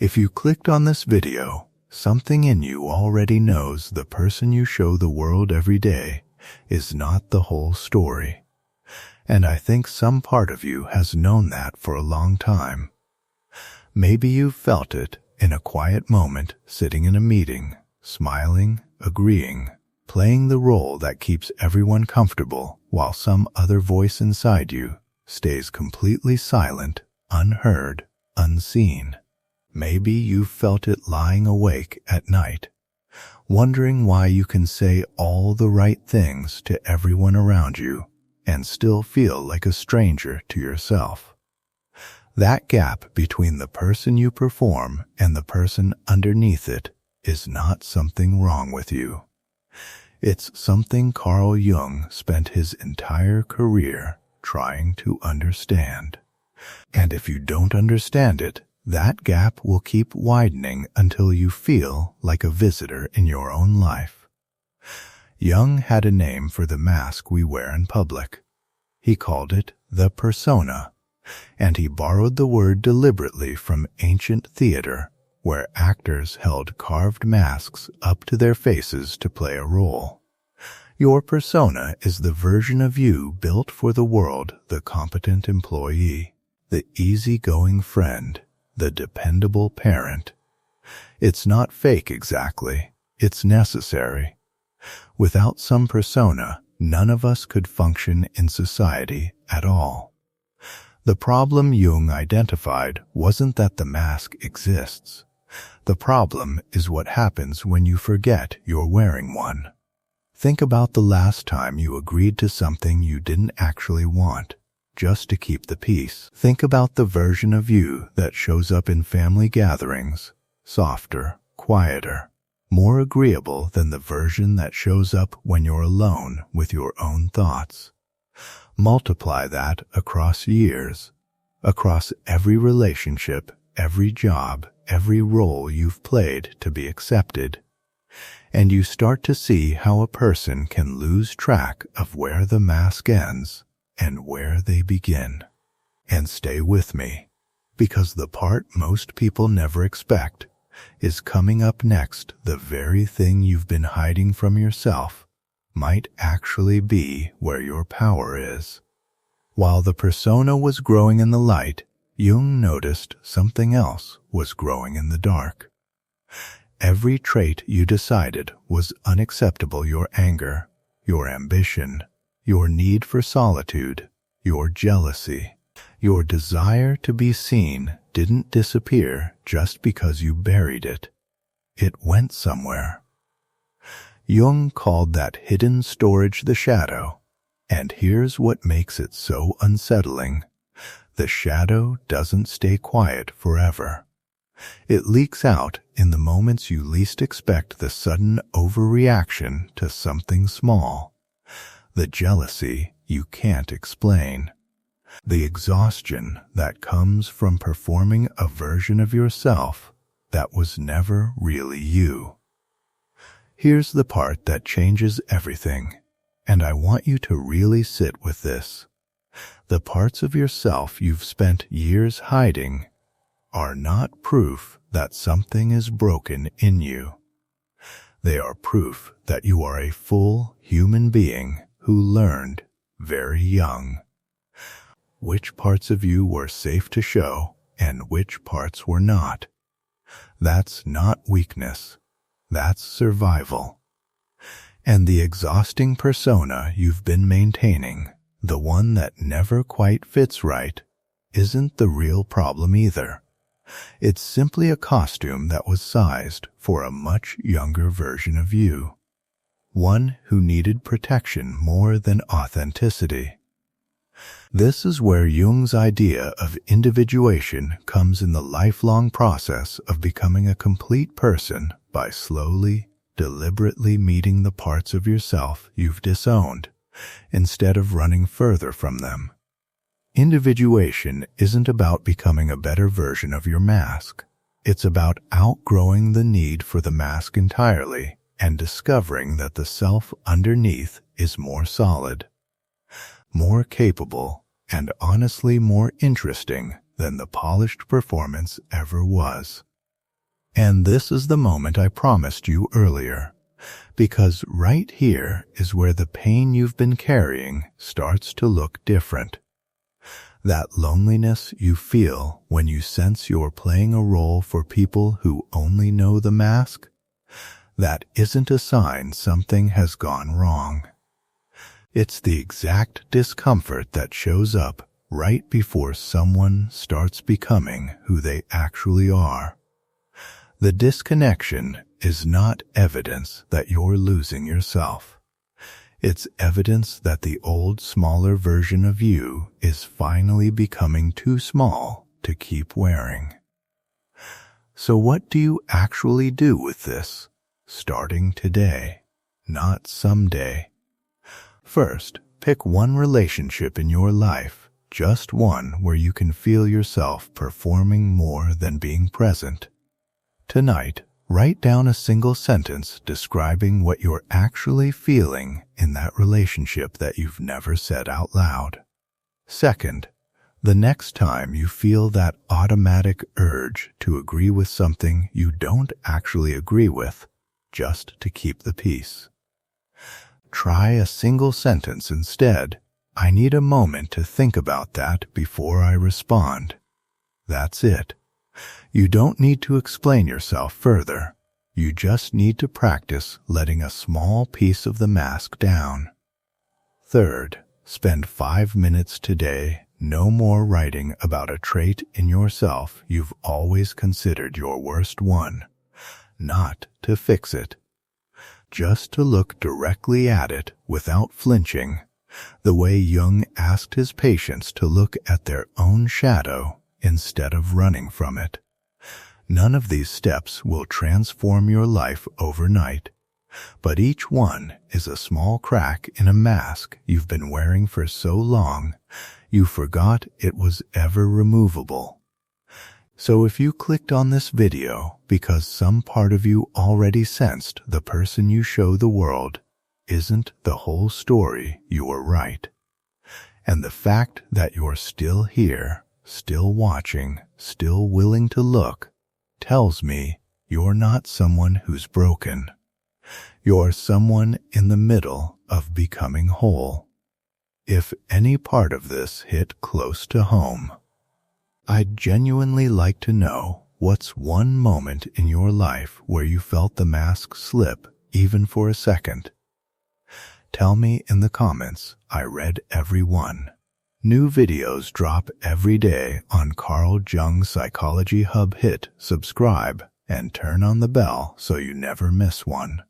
If you clicked on this video, something in you already knows the person you show the world every day is not the whole story. And I think some part of you has known that for a long time. Maybe you've felt it in a quiet moment, sitting in a meeting, smiling, agreeing, playing the role that keeps everyone comfortable while some other voice inside you stays completely silent, unheard, unseen. Maybe you've felt it lying awake at night, wondering why you can say all the right things to everyone around you and still feel like a stranger to yourself. That gap between the person you perform and the person underneath it is not something wrong with you. It's something Carl Jung spent his entire career trying to understand. And if you don't understand it, that gap will keep widening until you feel like a visitor in your own life. Jung had a name for the mask we wear in public. He called it the persona, and he borrowed the word deliberately from ancient theater, where actors held carved masks up to their faces to play a role. Your persona is the version of you built for the world: the competent employee, the easygoing friend, the dependable parent. It's not fake exactly, it's necessary. Without some persona, none of us could function in society at all. The problem Jung identified wasn't that the mask exists. The problem is what happens when you forget you're wearing one. Think about the last time you agreed to something you didn't actually want, just to keep the peace. Think about the version of you that shows up in family gatherings, softer, quieter, more agreeable than the version that shows up when you're alone with your own thoughts. Multiply that across years, across every relationship, every job, every role you've played to be accepted, and you start to see how a person can lose track of where the mask ends and where they begin. And stay with me, because the part most people never expect is coming up next. The very thing you've been hiding from yourself might actually be where your power is. While the persona was growing in the light, Jung noticed something else was growing in the dark. Every trait you decided was unacceptable: your anger, your ambition, your need for solitude, your jealousy, your desire to be seen didn't disappear just because you buried it. It went somewhere. Jung called that hidden storage the shadow, and here's what makes it so unsettling. The shadow doesn't stay quiet forever. It leaks out in the moments you least expect: the sudden overreaction to something small, the jealousy you can't explain, the exhaustion that comes from performing a version of yourself that was never really you. Here's the part that changes everything, and I want you to really sit with this. The parts of yourself you've spent years hiding are not proof that something is broken in you. They are proof that you are a full human being who learned very young which parts of you were safe to show and which parts were not. That's not weakness. That's survival. And the exhausting persona you've been maintaining, the one that never quite fits right, isn't the real problem either. It's simply a costume that was sized for a much younger version of you, one who needed protection more than authenticity. This is where Jung's idea of individuation comes in: the lifelong process of becoming a complete person by slowly, deliberately meeting the parts of yourself you've disowned, instead of running further from them. Individuation isn't about becoming a better version of your mask. It's about outgrowing the need for the mask entirely and discovering that the self underneath is more solid, more capable, and honestly more interesting than the polished performance ever was. And this is the moment I promised you earlier, because right here is where the pain you've been carrying starts to look different. That loneliness you feel when you sense you're playing a role for people who only know the mask, that isn't a sign something has gone wrong. It's the exact discomfort that shows up right before someone starts becoming who they actually are. The disconnection is not evidence that you're losing yourself. It's evidence that the old, smaller version of you is finally becoming too small to keep wearing. So what do you actually do with this, starting today, not someday? First, pick one relationship in your life, just one where you can feel yourself performing more than being present. Tonight, write down a single sentence describing what you're actually feeling in that relationship that you've never said out loud. Second, the next time you feel that automatic urge to agree with something you don't actually agree with, just to keep the peace, try a single sentence instead. I need a moment to think about that before I respond. That's it. You don't need to explain yourself further. You just need to practice letting a small piece of the mask down. Third, spend 5 minutes today, no more, writing about a trait in yourself you've always considered your worst one. Not to fix it, just to look directly at it without flinching, the way Jung asked his patients to look at their own shadow instead of running from it. None of these steps will transform your life overnight, but each one is a small crack in a mask you've been wearing for so long you forgot it was ever removable. So if you clicked on this video because some part of you already sensed the person you show the world isn't the whole story, you are right. And the fact that you're still here, still watching, still willing to look, tells me you're not someone who's broken. You're someone in the middle of becoming whole. If any part of this hit close to home, I'd genuinely like to know what's one moment in your life where you felt the mask slip even for a second. Tell me in the comments. I read every one. New videos drop every day on Carl Jung Psychology Hub. Hit subscribe and turn on the bell so you never miss one.